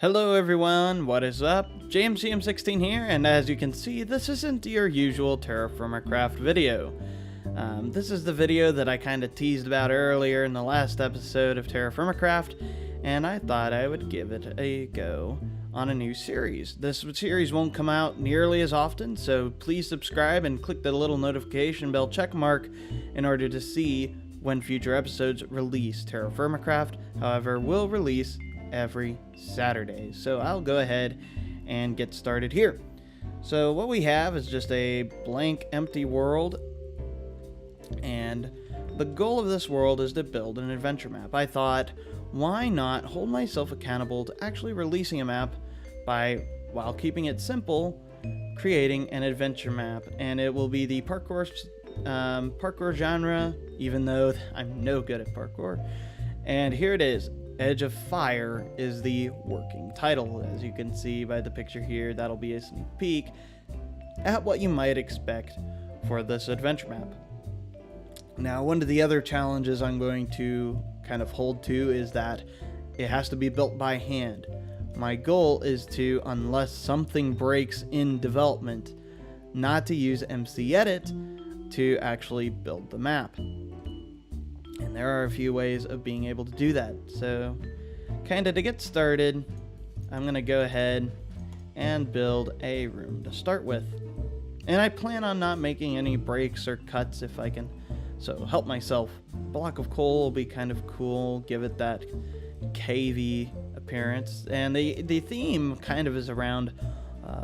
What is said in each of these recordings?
Hello everyone, what is up? JMCM16 here, and as you can see, this isn't your usual TerraFirmaCraft video. This is the video that I kind of teased about earlier in the last episode of TerraFirmaCraft, and I thought I would give it a go on a new series. This series won't come out nearly as often, so please subscribe and click the little notification bell checkmark in order to see when future episodes release. TerraFirmaCraft, however, will release every Saturday. So I'll go ahead and get started here. So what we have is just a blank, empty world, and the goal of this world is to build an adventure map. I thought, why not hold myself accountable to actually releasing a map by, while keeping it simple, creating an adventure map. And it will be the parkour genre, even though I'm no good at parkour. And here it is. Edge of Fire is the working title. As you can see by the picture here, that'll be a sneak peek at what you might expect for this adventure map. Now, one of the other challenges I'm going to kind of hold to is that it has to be built by hand. My goal is to, unless something breaks in development, not to use MC Edit to actually build the map. And there are a few ways of being able to do that. So, kind of to get started, I'm going to go ahead and build a room to start with. And I plan on not making any breaks or cuts if I can, so help myself. Block of coal will be kind of cool, give it that cavey appearance. And the theme kind of is around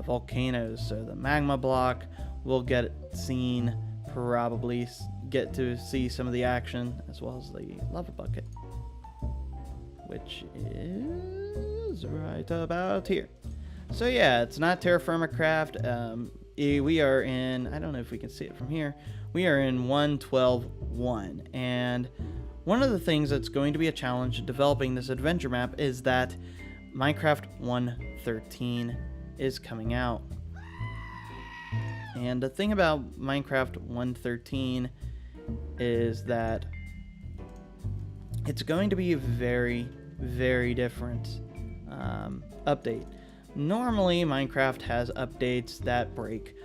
volcanoes. So the magma block will get seen, probably get to see some of the action, as well as the lava bucket, which is right about here. So yeah, it's not TerraFirmaCraft. We are in, I don't know if we can see it from here, we are in 1.12.1, and one of the things that's going to be a challenge developing this adventure map is that Minecraft 1.13 is coming out. And the thing about Minecraft 1.13 is that it's going to be a very, very different update. Normally, Minecraft has updates that break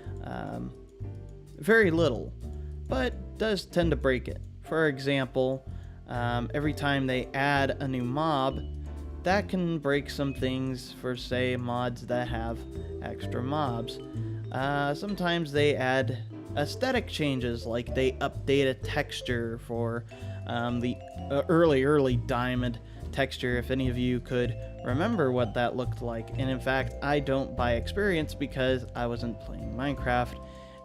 very little, but does tend to break it. For example, every time they add a new mob, that can break some things for, say, mods that have extra mobs. Sometimes they add aesthetic changes, like they update a texture for the early diamond texture, if any of you could remember what that looked like. And in fact, I don't by experience because I wasn't playing Minecraft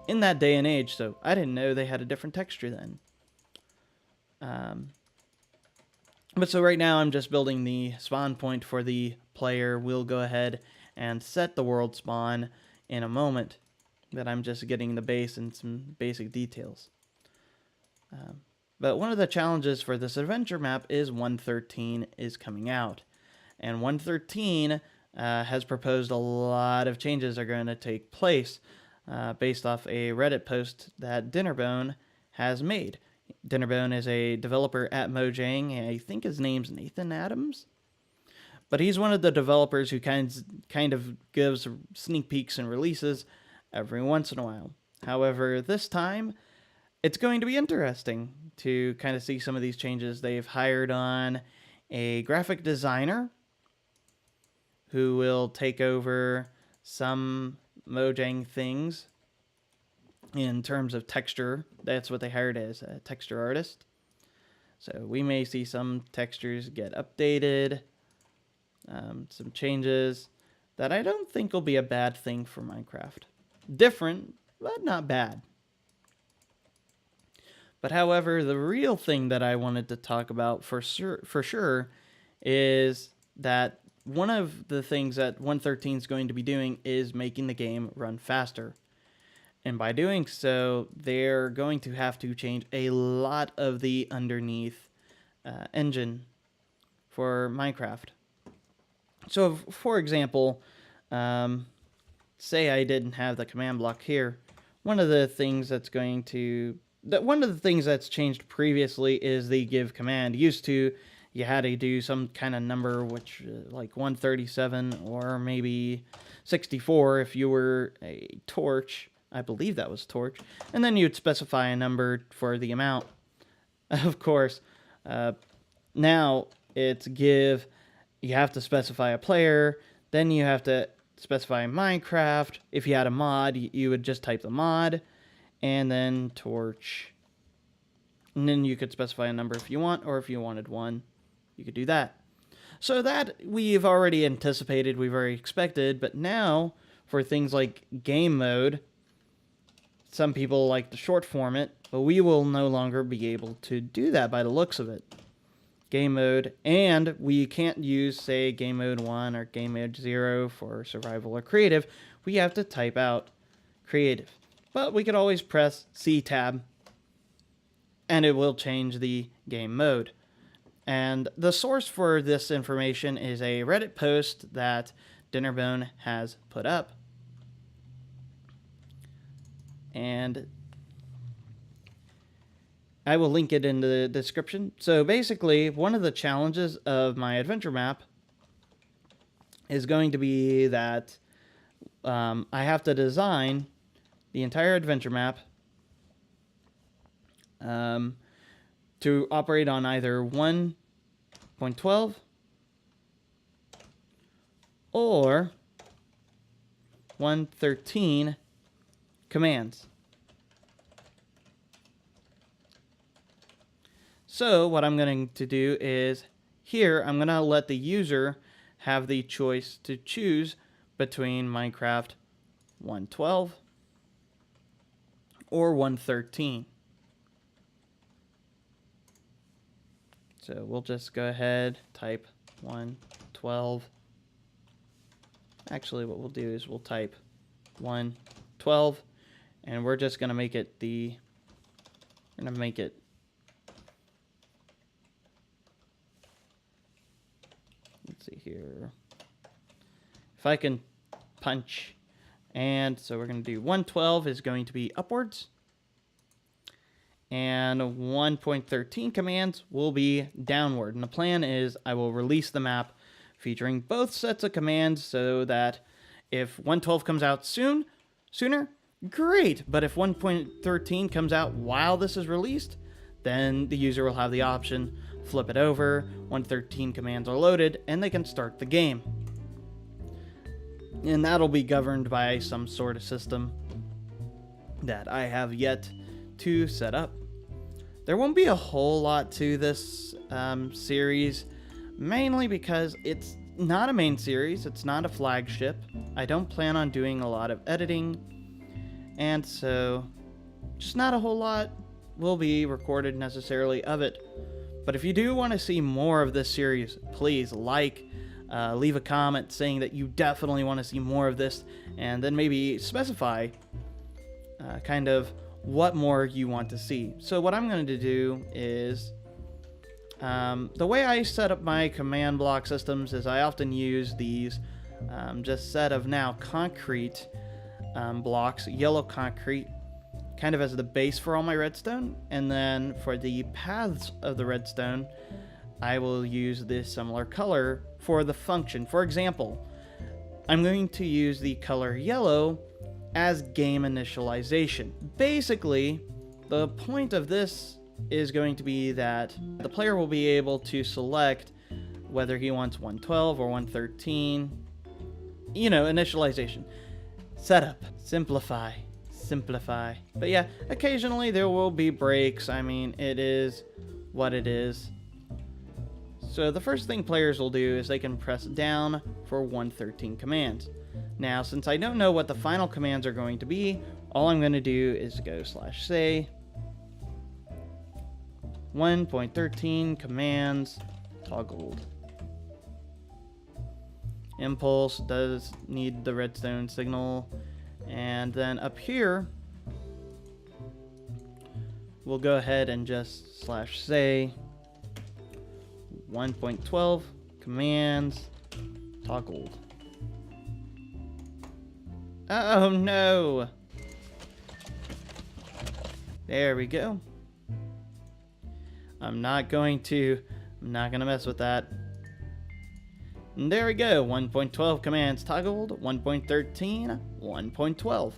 in that day and age, so I didn't know they had a different texture then. But so right now I'm just building the spawn point for the player. We'll go ahead and set the world spawn in a moment, that I'm just getting the base and some basic details. But one of the challenges for this adventure map is 1.13 is coming out. And 1.13 has proposed a lot of changes are going to take place based off a Reddit post that Dinnerbone has made. Dinnerbone is a developer at Mojang, and I think his name's Nathan Adams. But he's one of the developers who kind of gives sneak peeks and releases every once in a while. However, this time, it's going to be interesting to kind of see some of these changes. They've hired on a graphic designer who will take over some Mojang things in terms of texture. That's what they hired as a texture artist. So we may see some textures get updated, some changes that I don't think will be a bad thing for Minecraft. Different, but not bad. But however, the real thing that I wanted to talk about for sure is that one of the things that 1.13 is going to be doing is making the game run faster. And by doing so, they're going to have to change a lot of the underneath engine for Minecraft. So, for example, say I didn't have the command block here. One of the things that's changed previously is the give command. Used to, you had to do some kind of number, which like 137 or maybe 64 if you were a torch. I believe that was torch. And then you'd specify a number for the amount. Of course, now it's give, you have to specify a player, then you have to specify Minecraft. If you had a mod, you would just type the mod, and then torch. And then you could specify a number if you want, or if you wanted one, you could do that. So that we've already anticipated, we've already expected, but now for things like game mode, some people like the short format, but we will no longer be able to do that by the looks of it. Game mode, and we can't use, say, game mode 1 or game mode 0 for survival or creative. We have to type out creative. But we could always press C tab, and it will change the game mode. And the source for this information is a Reddit post that Dinnerbone has put up. And I will link it in the description. So basically, one of the challenges of my adventure map is going to be that I have to design the entire adventure map to operate on either 1.12 or 1.13 commands. So what I'm going to do is here I'm going to let the user have the choice to choose between Minecraft 1.12 or 1.13. So we'll just go ahead, type 1.12. Actually, what we'll do is we'll type 1.12, and we're just going to make it let's see here. If I can punch, and so we're going to do 1.12 is going to be upwards, and 1.13 commands will be downward. And the plan is I will release the map featuring both sets of commands so that if 1.12 comes out sooner, great. But if 1.13 comes out while this is released, then the user will have the option, flip it over, 1.13 commands are loaded, and they can start the game. And that'll be governed by some sort of system that I have yet to set up. There won't be a whole lot to this series, mainly because it's not a main series, it's not a flagship. I don't plan on doing a lot of editing, and so just not a whole lot will be recorded necessarily of it. But if you do want to see more of this series, please leave a comment saying that you definitely want to see more of this, and then maybe specify kind of what more you want to see. So what I'm going to do is, the way I set up my command block systems is I often use these just set of now concrete blocks, yellow concrete, kind of as the base for all my redstone, and then for the paths of the redstone I will use this similar color for the function. For example, I'm going to use the color yellow as game initialization. Basically, the point of this is going to be that the player will be able to select whether he wants 1.12 or 1.13, initialization. Setup, simplify. But yeah, occasionally there will be breaks. I mean, it is what it is. So the first thing players will do is they can press down for 1.13 commands. Now, since I don't know what the final commands are going to be, all I'm going to do is go /say 1.13 commands toggled. Impulse does need the redstone signal. And then up here, we'll go ahead and just /say 1.12 commands toggled. Oh no! There we go. I'm not going to I'm not gonna mess with that. And there we go, 1.12 commands toggled, 1.13, 1.12.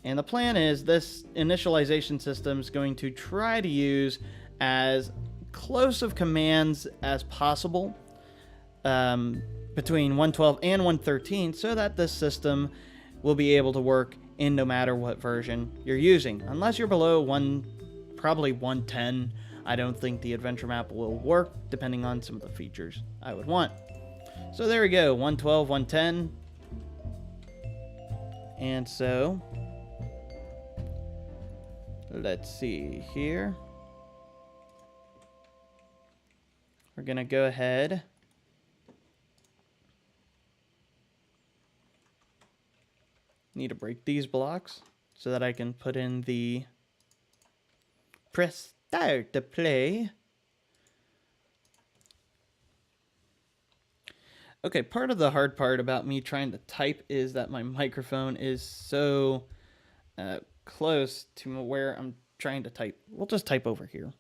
And the plan is this initialization system is going to try to use as close of commands as possible between 112 and 113 so that this system will be able to work in no matter what version you're using. Unless you're below probably 110, I don't think the adventure map will work depending on some of the features I would want. So there we go, 112, 110. And so, let's see here. We're going to go ahead. Need to break these blocks so that I can put in the press start to play. Okay, part of the hard part about me trying to type is that my microphone is so close to where I'm trying to type. We'll just type over here.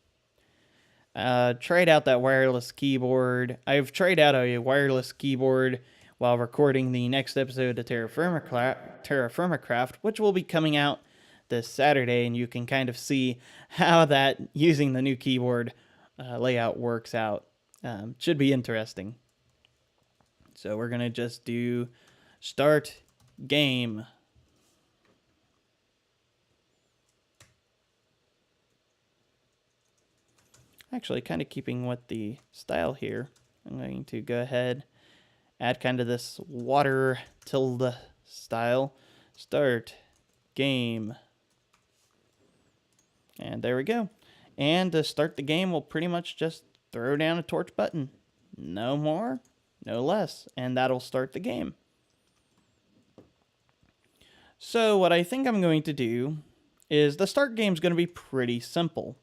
Tried out that wireless keyboard. I've tried out a wireless keyboard while recording the next episode of TerraFirmaCraft, which will be coming out this Saturday, and you can kind of see how that using the new keyboard layout works out. Should be interesting. So we're going to just do start game. Actually, kind of keeping with the style here, I'm going to go ahead, add kind of this water tilde style. Start game. And there we go. And to start the game, we'll pretty much just throw down a torch button. No more, no less. And that'll start the game. So what I think I'm going to do is the start game is going to be pretty simple.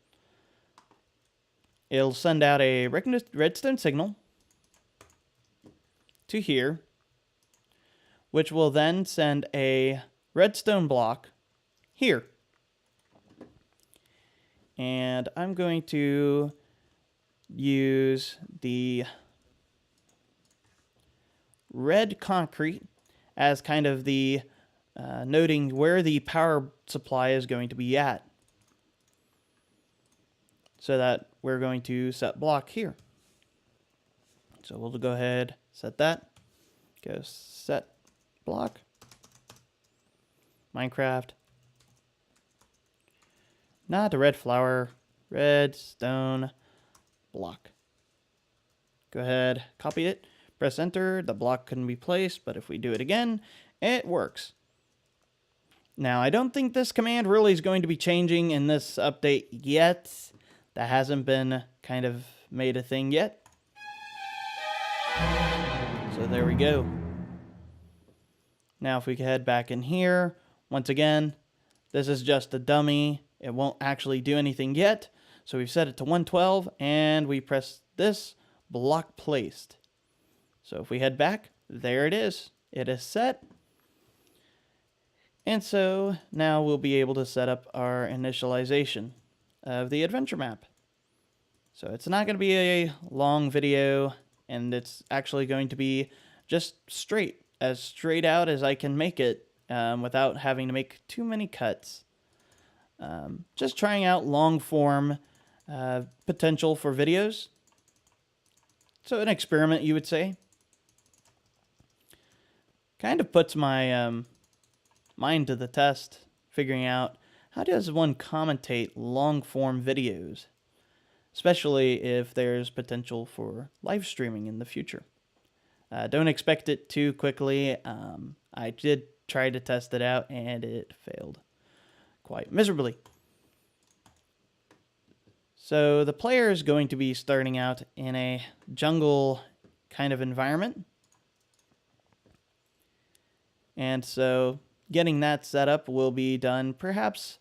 It'll send out a redstone signal to here, which will then send a redstone block here. And I'm going to use the red concrete as kind of the noting where the power supply is going to be at. So that we're going to set block here. So we'll go ahead, set that. Go set block. Minecraft. Not the red flower. Redstone block. Go ahead, copy it. Press enter. The block couldn't be placed, but if we do it again, it works. Now, I don't think this command really is going to be changing in this update yet. That hasn't been kind of made a thing yet. So there we go. Now if we can head back in here, once again, this is just a dummy. It won't actually do anything yet. So we've set it to 112 and we press this, block placed. So if we head back, there it is. It is set. And so now we'll be able to set up our initialization of the adventure map. So it's not going to be a long video, and it's actually going to be just as straight out as I can make it without having to make too many cuts. Just trying out long form potential for videos. So an experiment, you would say. Kind of puts my mind to the test, figuring out how does one commentate long-form videos, especially if there's potential for live streaming in the future. Don't expect it too quickly. I did try to test it out, and it failed quite miserably. So the player is going to be starting out in a jungle kind of environment. And so getting that set up will be done perhaps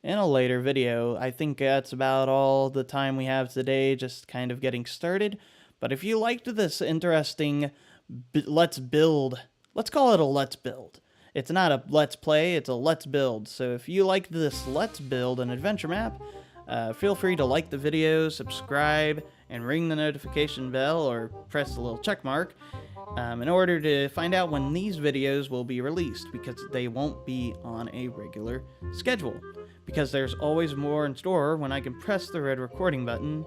in a later video. I think that's about all the time we have today, just kind of getting started. But if you liked this interesting let's build, let's call it a let's build. It's not a let's play, it's a let's build. So if you liked this let's build an adventure map, feel free to like the video, subscribe, and ring the notification bell or press the little check mark in order to find out when these videos will be released, because they won't be on a regular schedule. Because there's always more in store when I can press the red recording button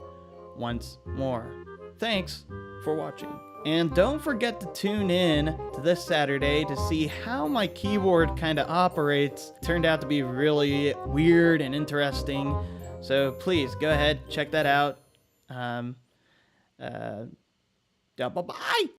once more. Thanks for watching. And don't forget to tune in to this Saturday to see how my keyboard kind of operates. It turned out to be really weird and interesting. So please go ahead, check that out. Bye-bye.